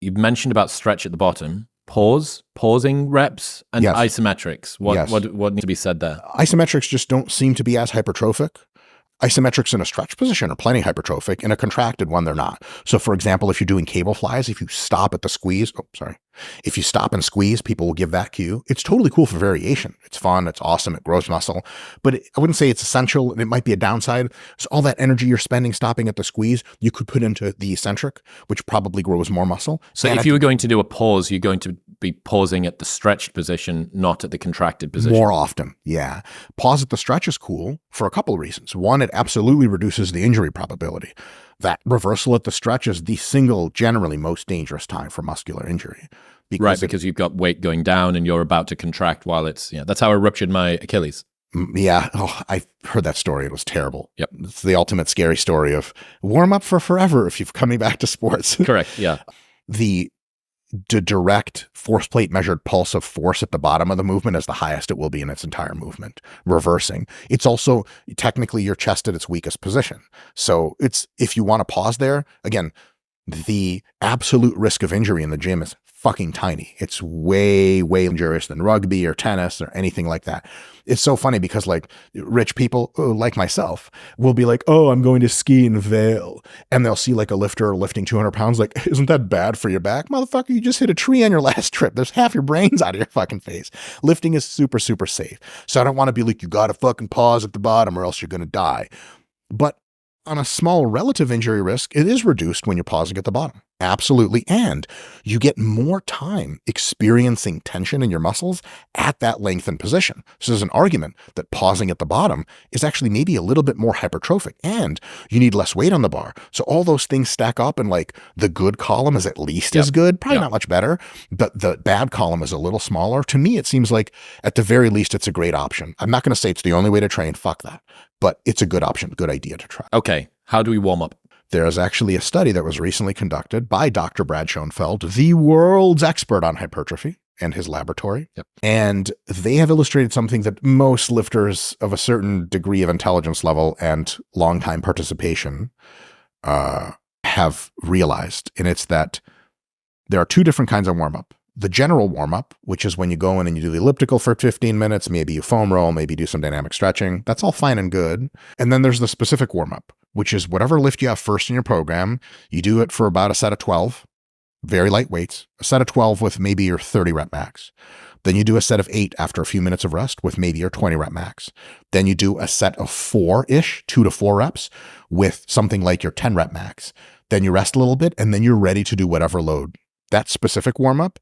you mentioned about stretch at the bottom, pausing reps, and Yes. isometrics. What needs to be said there? Isometrics just don't seem to be as hypertrophic. Isometrics in a stretch position are plenty hypertrophic. In a contracted one, they're not. So for example, if you're doing cable flies, if you stop at the squeeze, if you stop and squeeze, people will give that cue. It's totally cool for variation. It's fun. It's awesome. It grows muscle, but I wouldn't say it's essential, and it might be a downside. So all that energy you're spending stopping at the squeeze, you could put into the eccentric, which probably grows more muscle. So if you were going to do a pause, you're going to be pausing at the stretched position, not at the contracted position. More often, yeah. Pause at the stretch is cool for a couple of reasons. One, it absolutely reduces the injury probability. That reversal at the stretch is the single, generally most dangerous time for muscular injury. Because you've got weight going down and you're about to contract while it's, that's how I ruptured my Achilles. Yeah. Oh, I heard that story. It was terrible. Yep. It's the ultimate scary story of warm up for forever if you're coming back to sports. Correct. Yeah. The direct force plate measured pulse of force at the bottom of the movement is the highest it will be in its entire movement, reversing. It's also technically your chest at its weakest position. So if you want to pause there, again, the absolute risk of injury in the gym is fucking tiny. It's way, way injurious than rugby or tennis or anything like that. It's so funny because like rich people like myself will be like, oh, I'm going to ski in Vail. And they'll see like a lifter lifting 200 pounds. Like, isn't that bad for your back? Motherfucker, you just hit a tree on your last trip. There's half your brains out of your fucking face. Lifting is super, super safe. So I don't want to be like, you got to fucking pause at the bottom or else you're going to die. But on a small relative injury risk, it is reduced when you're pausing at the bottom. Absolutely. And you get more time experiencing tension in your muscles at that length and position. So there's an argument that pausing at the bottom is actually maybe a little bit more hypertrophic and you need less weight on the bar. So all those things stack up and like the good column is at least as good, probably not much better, but the bad column is a little smaller. To me, it seems like at the very least, it's a great option. I'm not going to say it's the only way to train. Fuck that. But it's a good option, good idea to try. Okay. How do we warm up? There is actually a study that was recently conducted by Dr. Brad Schoenfeld, the world's expert on hypertrophy, and his laboratory. Yep. And they have illustrated something that most lifters of a certain degree of intelligence level and long-time participation have realized. And it's that there are two different kinds of warm-up. The general warm-up, which is when you go in and you do the elliptical for 15 minutes, maybe you foam roll, maybe do some dynamic stretching. That's all fine and good. And then there's the specific warm-up, which is whatever lift you have first in your program, you do it for about a set of 12, very light weights, a set of 12 with maybe your 30 rep max. Then you do a set of 8 after a few minutes of rest with maybe your 20 rep max. Then you do a set of 4-ish, 2 to 4 reps with something like your 10 rep max. Then you rest a little bit and then you're ready to do whatever load. That specific warm-up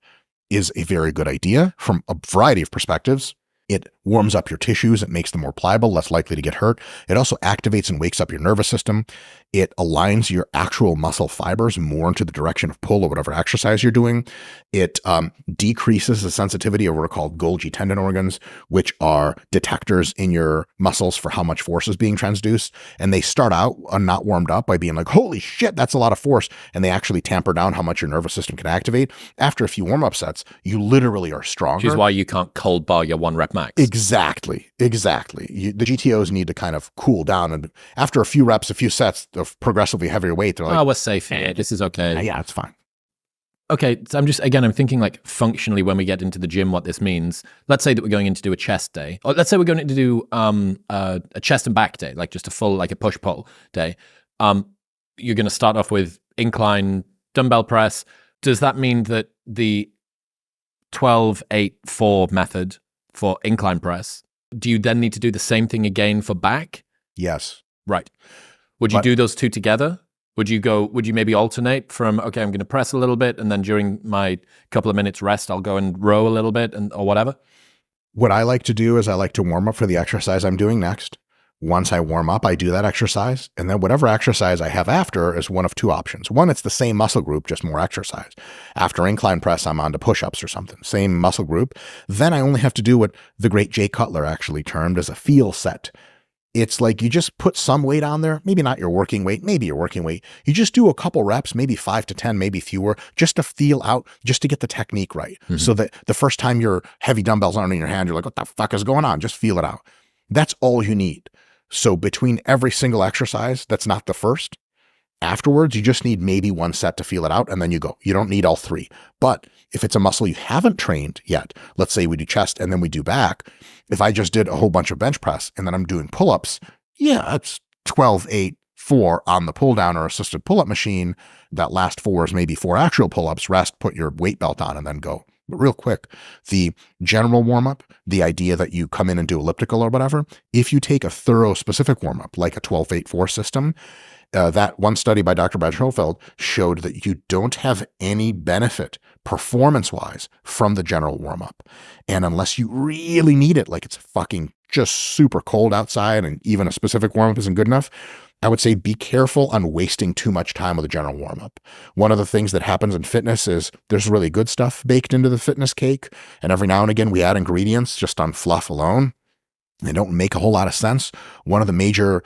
is a very good idea from a variety of perspectives. It warms up your tissues. It makes them more pliable, less likely to get hurt. It also activates and wakes up your nervous system. It aligns your actual muscle fibers more into the direction of pull or whatever exercise you're doing. It decreases the sensitivity of what are called Golgi tendon organs, which are detectors in your muscles for how much force is being transduced. And they start out not warmed up by being like, holy shit, that's a lot of force. And they actually tamper down how much your nervous system can activate. After a few warm-up sets, you literally are stronger. Which is why you can't cold bar your 1 rep max. Exactly. The GTOs need to kind of cool down. And after a few reps, a few sets of progressively heavier weight, they're like, oh, we're safe here. This is okay. Yeah, it's fine. Okay. So I'm thinking like functionally when we get into the gym, what this means. Let's say that we're going in to do a chest day, or let's say we're going to do a chest and back day, like just a full, like a push pull day. You're going to start off with incline dumbbell press. Does that mean that the 12-8-4 method for incline press, do you then need to do the same thing again for back? Yes. Right. Would you do those two together? Would you maybe alternate from, okay, I'm going to press a little bit and then during my couple of minutes rest, I'll go and row a little bit or whatever? What I like to do is I like to warm up for the exercise I'm doing next. Once I warm up, I do that exercise. And then whatever exercise I have after is one of two options. One, it's the same muscle group, just more exercise. After incline press, I'm on to push-ups or something. Same muscle group. Then I only have to do what the great Jay Cutler actually termed as a feel set. It's like you just put some weight on there, maybe not your working weight, maybe your working weight. You just do a couple reps, maybe 5 to 10, maybe fewer, just to feel out, just to get the technique right. Mm-hmm. So that the first time your heavy dumbbells aren't in your hand, you're like, what the fuck is going on? Just feel it out. That's all you need. So between every single exercise, that's not the first, Afterwards, you just need maybe one set to feel it out, and then you go. You don't need all three. But if it's a muscle you haven't trained yet, let's say we do chest and then we do back, if I just did a whole bunch of bench press and then I'm doing pull-ups, yeah, it's 12, 8, 4 on the pull down or assisted pull-up machine. That last 4 is maybe 4 actual pull-ups. Rest, put your weight belt on and then go. But real quick, the general warm-up, the idea that you come in and do elliptical or whatever, if you take a thorough specific warm-up like a 12-8-4 system, that one study by Dr. Brad Schofield showed that you don't have any benefit performance-wise from the general warm-up. And unless you really need it, like it's fucking just super cold outside and even a specific warm-up isn't good enough, I would say be careful on wasting too much time with a general warm-up. One of the things that happens in fitness is there's really good stuff baked into the fitness cake. And every now and again, we add ingredients just on fluff alone. They don't make a whole lot of sense. One of the major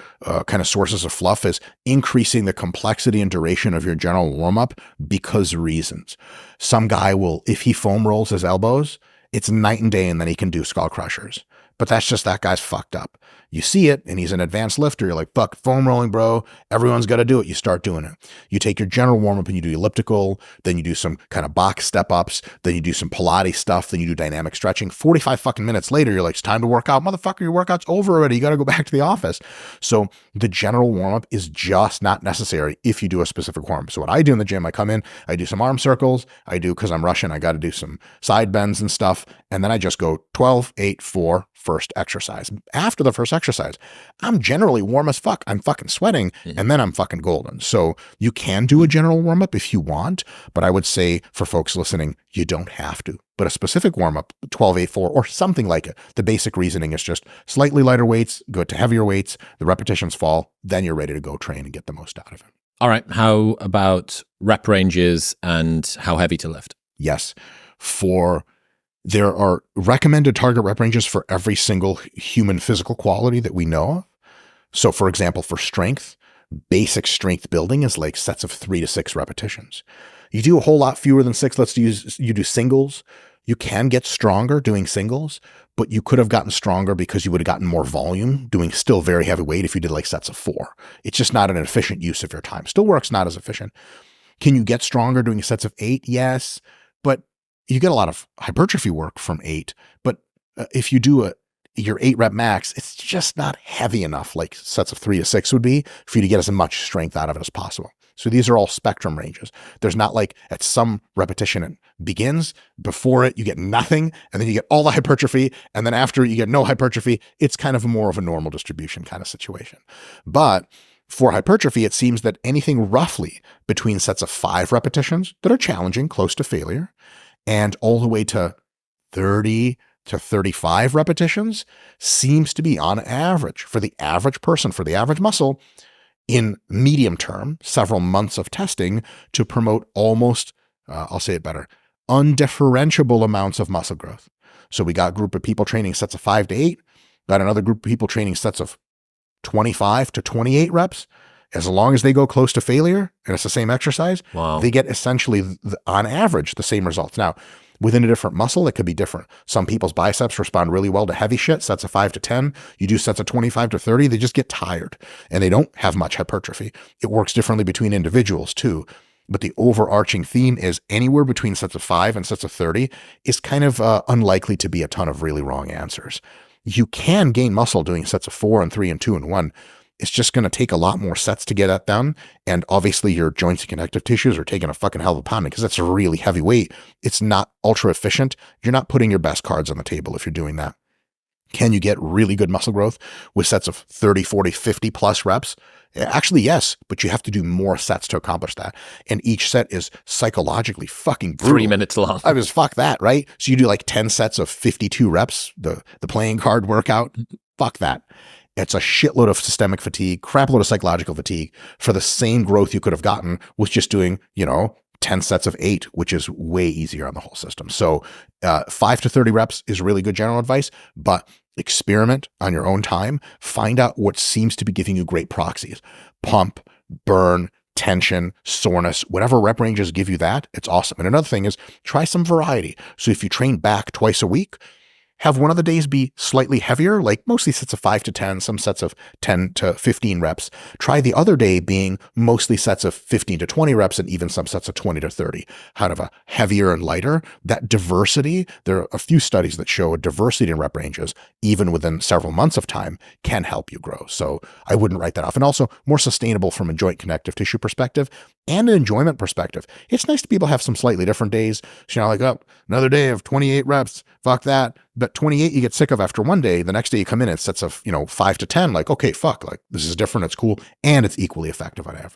kind of sources of fluff is increasing the complexity and duration of your general warm-up because of reasons. Some guy will, if he foam rolls his elbows, it's night and day and then he can do skull crushers. But that's just that guy's fucked up. You see it and he's an advanced lifter. You're like, fuck, foam rolling, bro. Everyone's got to do it. You start doing it. You take your general warm-up and you do elliptical. Then you do some kind of box step-ups. Then you do some Pilates stuff. Then you do dynamic stretching. 45 fucking minutes later, you're like, it's time to work out. Motherfucker, your workout's over already. You got to go back to the office. So the general warm-up is just not necessary if you do a specific warm-up. So what I do in the gym, I come in, I do some arm circles. I do, because I'm Russian, I got to do some side bends and stuff. And then I just go 12, 8, 4, first exercise. After the first exercise, I'm generally warm as fuck. I'm fucking sweating and then I'm fucking golden. So you can do a general warm up if you want, but I would say for folks listening, you don't have to. But a specific warm up, 12, 8, 4, or something like it. The basic reasoning is just slightly lighter weights, go to heavier weights, the repetitions fall, then you're ready to go train and get the most out of it. All right. How about rep ranges and how heavy to lift? Yes. There are recommended target rep ranges for every single human physical quality that we know of. So for example, for strength, basic strength building is like sets of 3 to 6 repetitions. You do a whole lot fewer than 6. You do singles. You can get stronger doing singles, but you could have gotten stronger because you would have gotten more volume doing still very heavy weight if you did like sets of 4. It's just not an efficient use of your time. Still works, not as efficient. Can you get stronger doing sets of 8? Yes, but you get a lot of hypertrophy work from 8, but if you do your 8 rep max, it's just not heavy enough like sets of 3 to 6 would be for you to get as much strength out of it as possible. So these are all spectrum ranges. There's not like at some repetition it begins, before it you get nothing, and then you get all the hypertrophy, and then after you get no hypertrophy. It's kind of more of a normal distribution kind of situation. But for hypertrophy, it seems that anything roughly between sets of 5 repetitions that are challenging, close to failure, and all the way to 30 to 35 repetitions seems to be on average for the average person, for the average muscle, in medium term, several months of testing to promote almost, I'll say it better, undifferentiable amounts of muscle growth. So we got a group of people training sets of 5 to 8, got another group of people training sets of 25 to 28 reps. As long as they go close to failure and it's the same exercise, Wow. They get essentially, on average, the same results. Now, within a different muscle, it could be different. Some people's biceps respond really well to heavy shit, sets of 5 to 10. You do sets of 25 to 30, they just get tired and they don't have much hypertrophy. It works differently between individuals too. But the overarching theme is anywhere between sets of 5 and sets of 30 is kind of unlikely to be a ton of really wrong answers. You can gain muscle doing sets of 4 and 3 and 2 and 1. It's just going to take a lot more sets to get that done. And obviously your joints and connective tissues are taking a fucking hell of a pounding because that's a really heavy weight. It's not ultra efficient. You're not putting your best cards on the table if you're doing that. Can you get really good muscle growth with sets of 30, 40, 50 plus reps? Actually, yes, but you have to do more sets to accomplish that. And each set is psychologically fucking brutal. 3 minutes long. I was fuck that, right? So you do like 10 sets of 52 reps, the playing card workout. Fuck that. It's a shitload of systemic fatigue, crap load of psychological fatigue for the same growth you could have gotten with just doing, 10 sets of 8, which is way easier on the whole system. So 5 to 30 reps is really good general advice, but experiment on your own time. Find out what seems to be giving you great proxies. Pump, burn, tension, soreness, whatever rep ranges give you that, it's awesome. And another thing is try some variety. So if you train back twice a week, have one of the days be slightly heavier, like mostly sets of 5 to 10, some sets of 10 to 15 reps. Try the other day being mostly sets of 15 to 20 reps and even some sets of 20 to 30, kind of a heavier and lighter. That diversity, there are a few studies that show a diversity in rep ranges, even within several months of time, can help you grow. So I wouldn't write that off. And also more sustainable from a joint connective tissue perspective and an enjoyment perspective. It's nice to be able to have some slightly different days. So you're not like, oh, another day of 28 reps, fuck that. But 28 you get sick of after one day. The next day you come in, it sets of 5 to 10, like, okay, fuck, like this is different, it's cool, and it's equally effective on average.